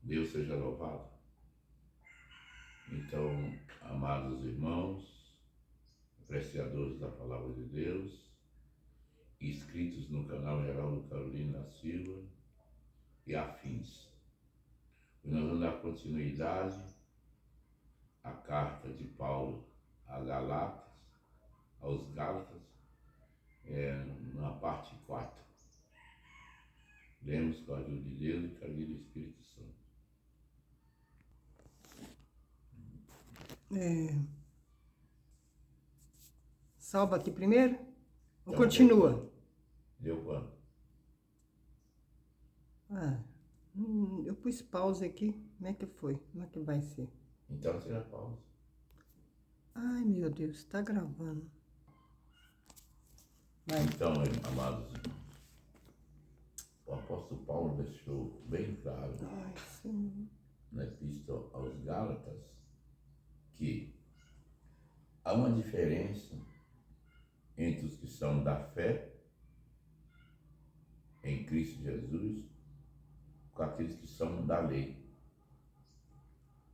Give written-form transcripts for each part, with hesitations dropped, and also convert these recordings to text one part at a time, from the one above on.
Deus seja louvado. Então, amados irmãos, apreciadores da Palavra de Deus, inscritos no canal Geraldo Carolina da Silva e afins. Nós vamos dar continuidade à carta de Paulo aos Gálatas, na parte 4. Lemos com a ajuda de Deus e com a ajuda do Espírito Santo. Salva aqui primeiro? Ou Então, continua? Deu quanto? Eu pus pausa aqui. Como é que foi? Como é que vai ser? Então tira a pausa. Ai, meu Deus, tá gravando. Vai. Então, amados irmãos, o apóstolo Paulo deixou bem claro Ai, Senhor. na Epístola aos Gálatas que há uma diferença entre os que são da fé em Cristo Jesus com aqueles que são da lei.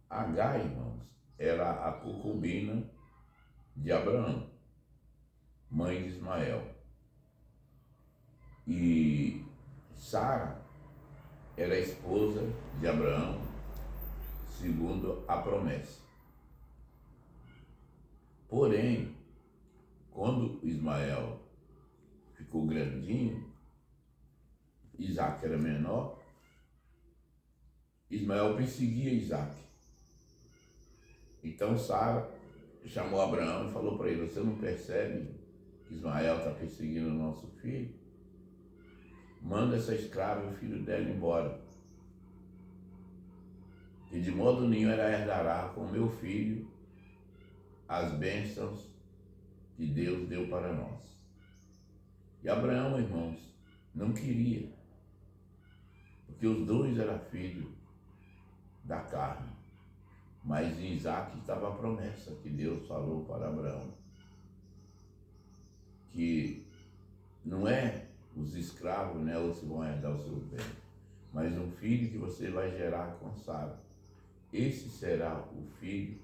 Agar, irmãos, era a concubina de Abraão, mãe de Ismael. E Sara era a esposa de Abraão, segundo a promessa. Porém, quando Ismael ficou grandinho, Isaac era menor, Ismael perseguia Isaac. Então Sara chamou Abraão e falou para ele: você não percebe que Ismael está perseguindo o nosso filho? Manda essa escrava e o filho dela embora, que de modo nenhum ela herdará com meu filho as bênçãos que Deus deu para nós. E Abraão, irmãos, não queria, porque os dois eram filhos da carne. Mas em Isaac estava a promessa que Deus falou para Abraão, que não é os escravos, né, os que vão herdar o seu bem, mas um filho que você vai gerar com Sara. Esse será o filho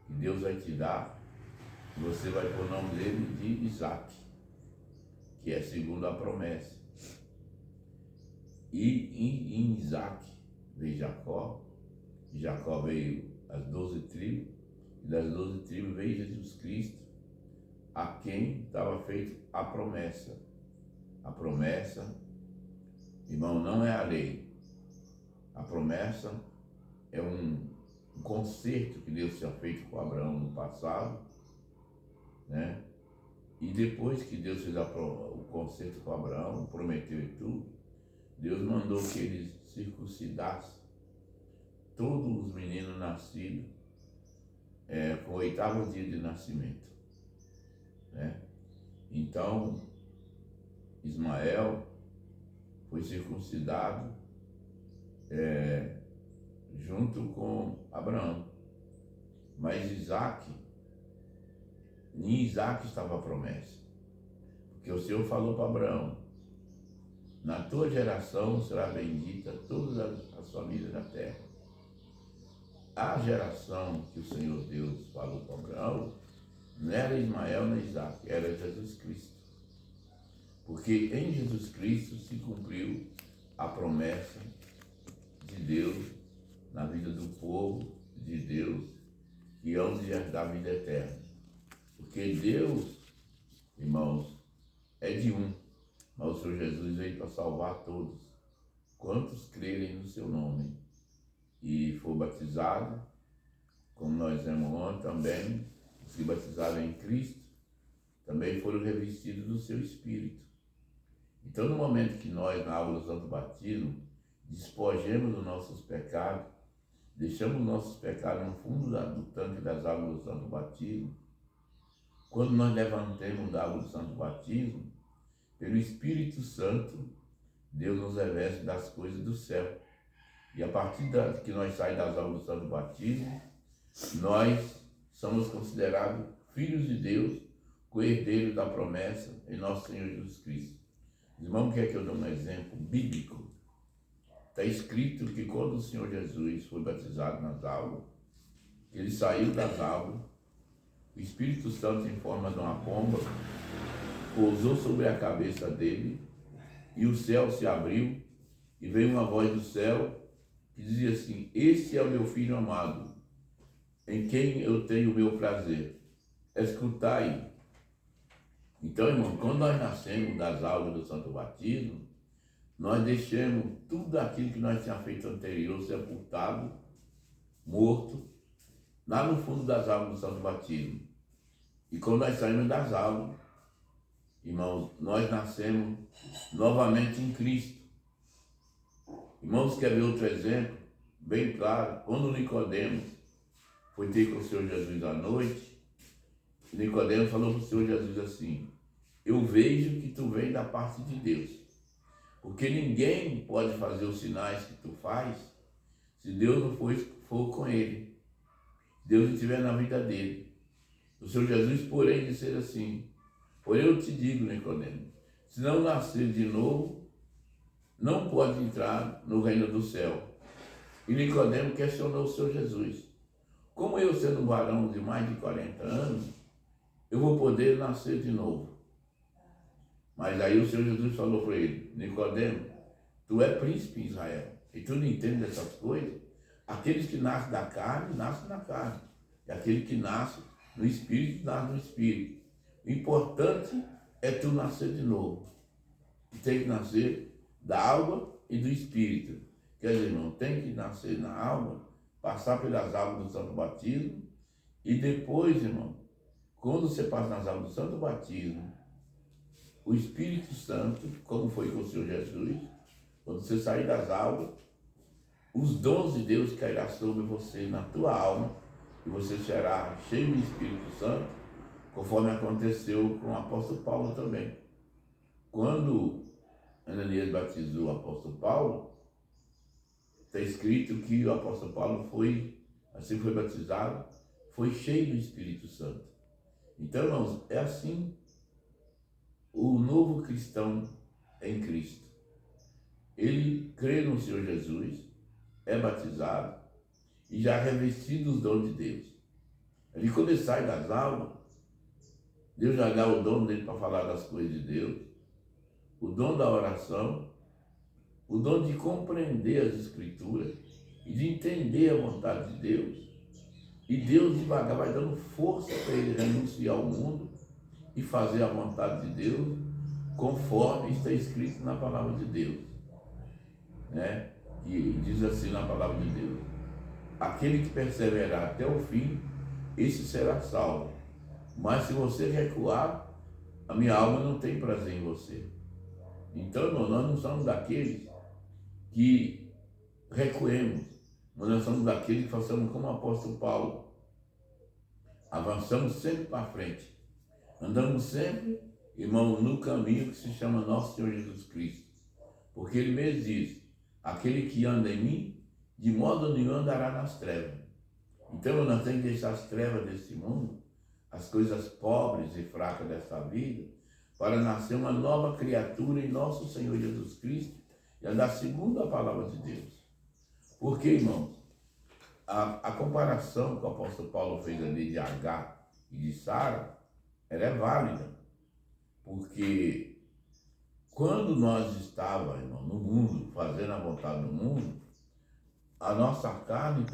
que Deus vai te dar, e você vai pôr o nome dele de Isaac, que é segundo a promessa. E em Isaac veio Jacó, de Jacó veio as 12 tribos, e das 12 tribos veio Jesus Cristo, a quem estava feita a promessa. A promessa, irmão, não é a lei. A promessa é um concerto que Deus tinha feito com Abraão no passado, né? E depois que Deus fez o concerto com Abraão, prometeu e tudo, Deus mandou que ele circuncidasse todos os meninos nascidos com o 8º dia de nascimento, né? Então, Ismael foi circuncidado junto com Abraão. Mas em Isaac estava a promessa. Porque o Senhor falou para Abraão: na tua geração será bendita todas as famílias da terra. A geração que o Senhor Deus falou para Abraão não era Ismael nem Isaac, era Jesus Cristo. Porque em Jesus Cristo se cumpriu a promessa de Deus na vida do povo de Deus, que hão de herdar a vida eterna. Porque Deus, irmãos, é de um, mas o Senhor Jesus veio para salvar todos, quantos crerem no seu nome. E for batizado, como nós vemos ontem também, os que batizaram em Cristo, também foram revestidos do seu Espírito. Então, no momento que nós, na água do Santo Batismo, despojemos os nossos pecados, deixamos os nossos pecados no fundo do tanque das águas do Santo Batismo, quando nós levantemos da água do Santo Batismo, pelo Espírito Santo, Deus nos reveste das coisas do céu. E a partir que nós saímos das águas do Santo Batismo, nós somos considerados filhos de Deus, co-herdeiros da promessa em nosso Senhor Jesus Cristo. Irmão, quer que eu dê um exemplo bíblico? está escrito que quando o Senhor Jesus foi batizado nas águas, ele saiu das águas, o Espírito Santo em forma de uma pomba pousou sobre a cabeça dele e o céu se abriu e veio uma voz do céu que dizia assim: este é o meu filho amado, em quem eu tenho o meu prazer. Escutai. Então, irmão, quando nós nascemos das águas do Santo Batismo, nós deixamos tudo aquilo que nós tínhamos feito anterior, sepultado, morto, lá no fundo das águas do Santo Batismo. E quando nós saímos das águas, irmãos, nós nascemos novamente em Cristo. Irmãos, quer ver outro exemplo? Bem claro, quando Nicodemos foi ter com o Senhor Jesus à noite, Nicodemos falou para o Senhor Jesus assim: eu vejo que tu vem da parte de Deus, porque ninguém pode fazer os sinais que tu faz se Deus não for com ele, Deus não estiver na vida dele. O Senhor Jesus, porém, disse assim: porém eu te digo, Nicodemos, se não nascer de novo, não pode entrar no reino do céu. E Nicodemos questionou o Senhor Jesus: como eu, sendo um varão de mais de 40 anos, eu vou poder nascer de novo? Mas aí o Senhor Jesus falou para ele: Nicodemos, tu é príncipe em Israel e tu não entende dessas coisas? Aqueles que nascem da carne, nascem na carne. E aquele que nasce no Espírito, nasce no Espírito. O importante é tu nascer de novo. Tu tem que nascer da água e do Espírito. Quer dizer, irmão, tem que nascer na água, passar pelas águas do Santo Batismo, e depois, irmão, quando você passa nas águas do Santo Batismo, o Espírito Santo, como foi com o Senhor Jesus, quando você sair das águas, os dons de Deus cairão sobre você, na tua alma, e você será cheio do Espírito Santo, conforme aconteceu com o apóstolo Paulo também. Quando Ananias batizou o apóstolo Paulo, está escrito que o apóstolo Paulo foi batizado, foi cheio do Espírito Santo. Então, irmãos, é assim o novo cristão em Cristo. Ele crê no Senhor Jesus, é batizado e já revestido dos dons de Deus. Ele, quando ele sai das águas, Deus já dá o dom dele para falar das coisas de Deus, o dom da oração, o dom de compreender as Escrituras e de entender a vontade de Deus. E Deus devagar vai dando força para ele renunciar ao mundo e fazer a vontade de Deus conforme está escrito na palavra de Deus, né? E diz assim na palavra de Deus: aquele que perseverar até o fim, esse será salvo. Mas se você recuar, a minha alma não tem prazer em você. Então, irmão, nós não somos daqueles que recuemos, mas nós somos daqueles que façamos como o apóstolo Paulo. Avançamos sempre para frente. Andamos sempre, irmão, no caminho que se chama nosso Senhor Jesus Cristo. Porque ele mesmo diz: aquele que anda em mim, de modo nenhum andará nas trevas. Então nós temos que deixar as trevas desse mundo, as coisas pobres e fracas desta vida, para nascer uma nova criatura em nosso Senhor Jesus Cristo e andar segundo a palavra de Deus. Porque, irmãos, a comparação que o apóstolo Paulo fez ali de Agar e de Sara, ela é válida. Porque quando nós estávamos, irmão, no mundo, fazendo a vontade do mundo, a nossa carne